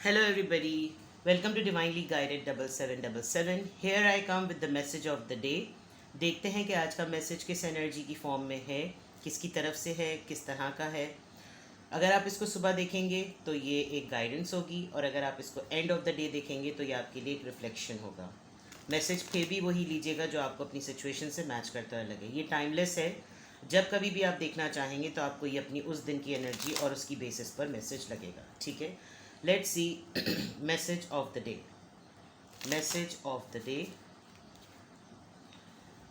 Hello, everybody. Welcome to Divinely Guided 7777. Here I come with the message of the day. देखते हैं कि आज का मैसेज किस एनर्जी की फॉर्म में है, किसकी तरफ से है, किस तरह का है। अगर आप इसको सुबह देखेंगे तो ये एक गाइडेंस होगी, और अगर आप इसको एंड ऑफ द डे देखेंगे तो ये आपके लिए एक रिफ्लेक्शन होगा। मैसेज फिर भी वही लीजिएगा जो आपको अपनी सिचुएशन से मैच करता लगे। ये टाइमलेस है। जब कभी भी आप देखना चाहेंगे तो आपको ये अपनी उस दिन की एनर्जी और उसकी बेसिस पर मैसेज लगेगा। ठीक है, let's see message of the day. Message of the day.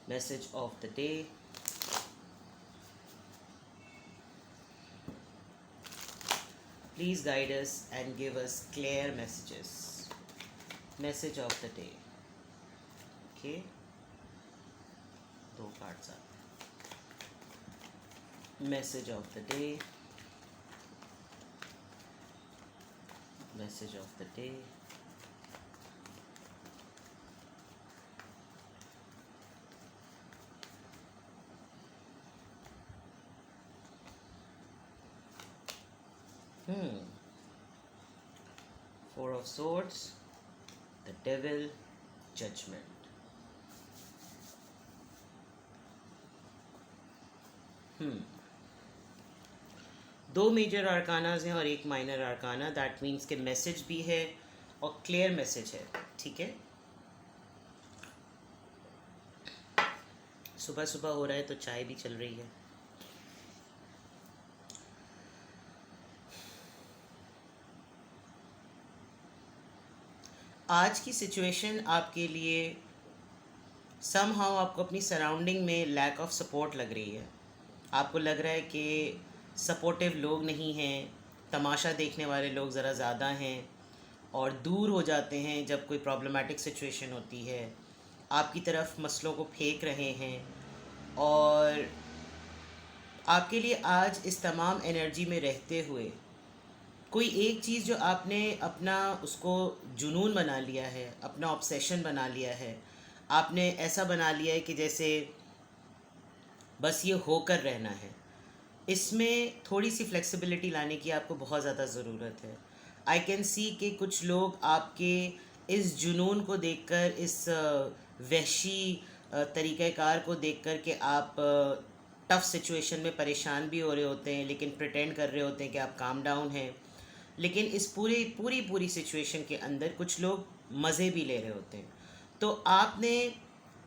Message of the day. Please guide us and give us clear messages. Message of the day. Okay. दो कार्ड्स आते हैं। Message of the day. Message of the day. Four of Swords, the Devil, Judgment. दो major आर्कानाज हैं और एक minor आर्काना। That means के message भी है और क्लियर मैसेज है। ठीक है, सुबह सुबह हो रहा है तो चाय भी चल रही है। आज की सिचुएशन आपके लिए समहाउ आपको अपनी सराउंडिंग में लैक ऑफ सपोर्ट लग रही है। आपको लग रहा है कि सपोर्टिव लोग नहीं हैं, तमाशा देखने वाले लोग ज़रा ज़्यादा हैं और दूर हो जाते हैं जब कोई प्रॉब्लमेटिक सिचुएशन होती है। आपकी तरफ मसलों को फेंक रहे हैं और आपके लिए आज इस तमाम एनर्जी में रहते हुए कोई एक चीज़ जो आपने अपना उसको जुनून बना लिया है, अपना ऑब्सेशन बना लिया है, आपने ऐसा बना लिया है कि जैसे बस ये होकर रहना है। इसमें थोड़ी सी फ्लेक्सिबिलिटी लाने की आपको बहुत ज़्यादा ज़रूरत है। आई कैन सी कि कुछ लोग आपके इस जुनून को देखकर, इस वहशी तरीक़ाकार को देखकर कि आप टफ़ सिचुएशन में परेशान भी हो रहे होते हैं, लेकिन प्रिटेंड कर रहे होते हैं कि आप काम डाउन हैं। लेकिन इस पूरी सिचुएशन के अंदर कुछ लोग मज़े भी ले रहे होते हैं। तो आपने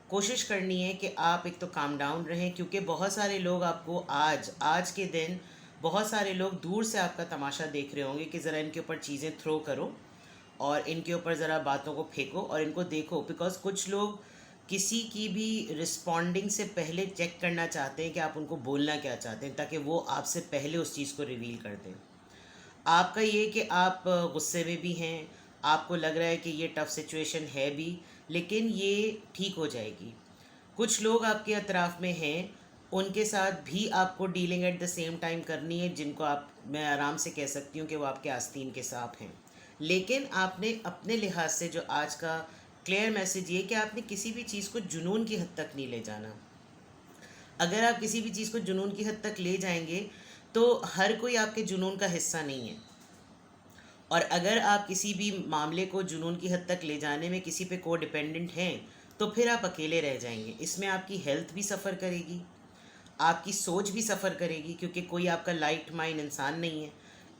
कोशिश करनी है कि आप एक तो काम डाउन रहें, क्योंकि बहुत सारे लोग आपको आज के दिन बहुत सारे लोग दूर से आपका तमाशा देख रहे होंगे कि ज़रा इनके ऊपर चीज़ें थ्रो करो और इनके ऊपर ज़रा बातों को फेंको और इनको देखो। बिकॉज़ कुछ लोग किसी की भी रिस्पॉन्डिंग से पहले चेक करना चाहते हैं कि आप उनको बोलना क्या चाहते हैं, ताकि वो आपसे पहले उस चीज़ को रिवील कर दें। आपका ये कि आप गुस्से में भी हैं, आपको लग रहा है कि ये टफ़ सिचुएशन है भी, लेकिन ये ठीक हो जाएगी। कुछ लोग आपके अतराफ़ में हैं, उनके साथ भी आपको dealing at the same time करनी है, जिनको मैं आराम से कह सकती हूँ कि वो आपके आस्तीन के सांप हैं। लेकिन आपने अपने लिहाज से जो आज का क्लियर मैसेज ये कि आपने किसी भी चीज़ को जुनून की हद तक नहीं ले जाना। अगर आप किसी भी चीज़ को जुनून की हद तक ले जाएंगे तो हर कोई आपके जुनून का हिस्सा नहीं है। और अगर आप किसी भी मामले को जुनून की हद तक ले जाने में किसी पे को डिपेंडेंट हैं तो फिर आप अकेले रह जाएंगे। इसमें आपकी हेल्थ भी सफ़र करेगी, आपकी सोच भी सफ़र करेगी, क्योंकि कोई आपका लाइट माइंड इंसान नहीं है।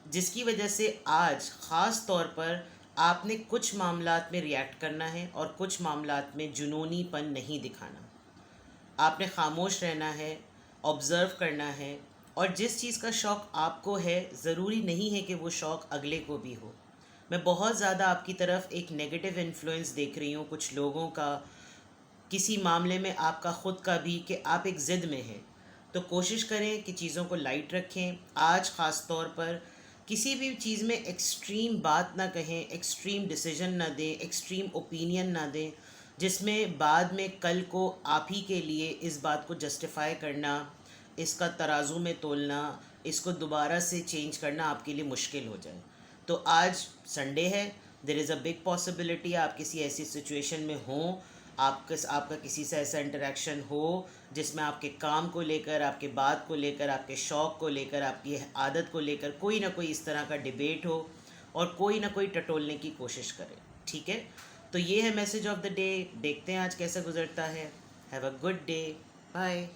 जिसकी वजह से आज ख़ास तौर पर आपने कुछ मामलात में रिएक्ट करना है और कुछ मामलात में जुनूनीपन नहीं दिखाना। आपने खामोश रहना है, ऑब्ज़र्व करना है, और जिस चीज़ का शौक़ आपको है ज़रूरी नहीं है कि वो शौक़ अगले को भी हो। मैं बहुत ज़्यादा आपकी तरफ एक नेगेटिव इन्फ्लुएंस देख रही हूँ कुछ लोगों का, किसी मामले में आपका ख़ुद का भी, कि आप एक ज़िद में हैं। तो कोशिश करें कि चीज़ों को लाइट रखें। आज ख़ास तौर पर किसी भी चीज़ में एक्सट्रीम बात ना कहें, एक्सट्रीम डिसीजन ना दें, एक्सट्रीम ओपिनियन ना दें, जिसमें बाद में कल को आप ही के लिए इस बात को जस्टिफाई करना, इसका तराजू में तोलना, इसको दोबारा से चेंज करना आपके लिए मुश्किल हो जाए। तो आज संडे है, there is a big possibility आप किसी ऐसी सिचुएशन में हों, आपका किसी से ऐसा इंटरेक्शन हो जिसमें आपके काम को लेकर, आपके बात को लेकर, आपके शौक़ को लेकर, आपकी आदत को लेकर कोई ना कोई इस तरह का डिबेट हो। और कोई ना कोई टटोलने की कोशिश करे। ठीक है, तो ये है मैसेज ऑफ द डे। देखते हैं आज कैसे गुजरता है। Have a good day. Bye.